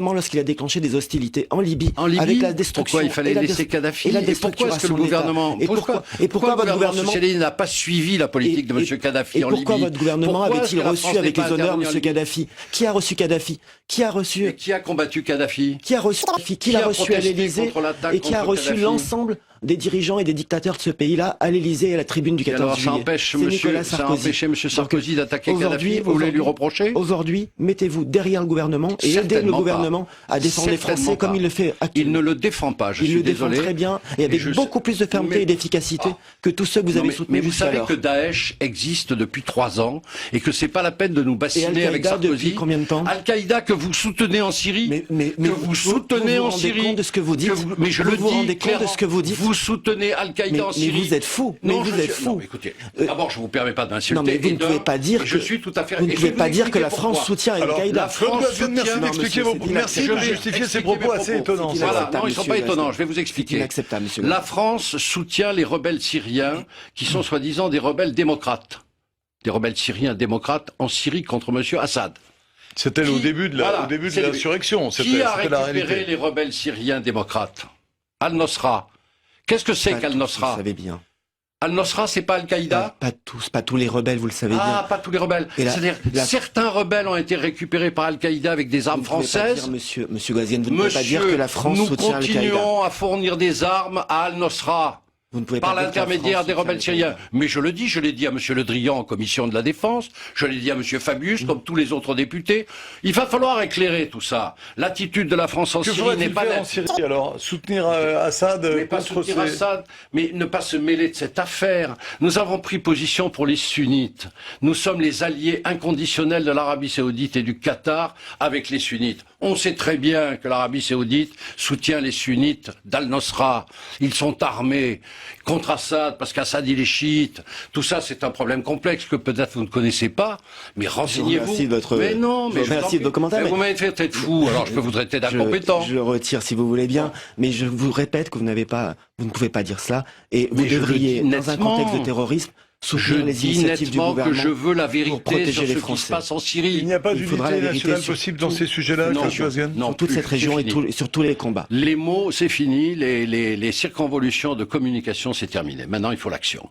lorsqu'il a déclenché des hostilités en Libye, avec la destruction. Pourquoi il fallait laisser Kadhafi? Et pourquoi est-ce que le gouvernement, pourquoi votre gouvernement socialiste n'a pas suivi la politique de M. Kadhafi en Libye? Et pourquoi votre gouvernement avait-il reçu avec les honneurs M. Kadhafi? Qui a reçu Kadhafi? Qui a reçu? Et qui a combattu Kadhafi? Qui a reçu Kadhafi? Qui l'a reçu à l'Élysée? Et qui a reçu l'ensemble des dirigeants et des dictateurs de ce pays-là à l'Élysée et à la tribune du 14 juillet. Ça a empêché M. Sarkozy d'attaquer Kadhafi. Vous voulez lui reprocher? Aujourd'hui, mettez-vous derrière le gouvernement et aidez le gouvernement à défendre les Français comme il le fait actuellement. Il ne le défend pas, je suis désolé. Il le défend très bien et avec beaucoup plus de fermeté et d'efficacité que tous ceux que vous avez soutenus jusqu'à alors. Mais vous savez que Daesh existe depuis 3 ans et que c'est pas la peine de nous bassiner avec Sarkozy. Depuis combien de temps? Al-Qaïda que vous soutenez en Syrie, mais vous soutenez en Syrie. Vous vous rendez compte de ce que vous dites? Mais je le dis. Vous vous rendez compte de ce que vous dites? Vous soutenez Al-Qaïda en Syrie. Mais vous êtes fou. Non, écoutez, d'abord, je vous permets pas d'insulter. Non, mais vous ne pouvez pas dire que je suis tout à fait. Vous ne pouvez pas dire que la France soutient Al-Qaïda. Merci d'expliquer vos propos. Merci de justifier ces propos assez étonnants. Voilà, non, ils ne sont pas étonnants. Je vais vous expliquer. Inacceptable, monsieur. La France soutient les rebelles syriens qui sont soi-disant des rebelles démocrates. Des rebelles syriens démocrates en Syrie contre M. Assad. C'était au début de l'insurrection. Qui a récupéré les rebelles syriens démocrates? Al-Nosra. Qu'est-ce que c'est qu'Al-Nosra? Vous savez bien. Al-Nosra, c'est pas Al-Qaïda? Pas tous les rebelles, vous le savez bien. Ah, pas tous les rebelles. C'est-à-dire, certains rebelles ont été récupérés par Al-Qaïda avec des armes françaises. Monsieur Ghazouani, vous ne pouvez pas dire que la France soutient Al-Qaïda. Nous continuons à fournir des armes à Al-Nosra. Par l'intermédiaire des rebelles syriens. Mais je le dis, je l'ai dit à M. Le Drian en commission de la défense, je l'ai dit à M. Fabius, comme tous les autres députés. Il va falloir éclairer tout ça. L'attitude de la France en Syrie n'est pas... en Syrie alors? Soutenir Assad Assad, mais ne pas se mêler de cette affaire. Nous avons pris position pour les sunnites. Nous sommes les alliés inconditionnels de l'Arabie Saoudite et du Qatar avec les sunnites. On sait très bien que l'Arabie Saoudite soutient les sunnites d'Al-Nosra. Ils sont armés contre Assad, parce qu'Assad il est chiite. Tout ça, c'est un problème complexe que peut-être vous ne connaissez pas, mais renseignez-vous. Mais non, mais merci de vos commentaires. Vous m'avez fait traiter de fou, alors je peux vous traiter d'incompétent. Je le retire si vous voulez bien, mais je vous répète que vous ne pouvez pas dire cela, et vous devriez, dans un contexte de terrorisme, soutenir les initiatives du gouvernement que je veux la vérité sur les ce Français. qui se passe en Syrie. Il n'y a pas d'unité nationale possible dans ces sujets-là, sur toute cette région et sur tous les combats. Les mots, c'est fini. Les circonvolutions de communication, c'est terminé. Maintenant, il faut l'action.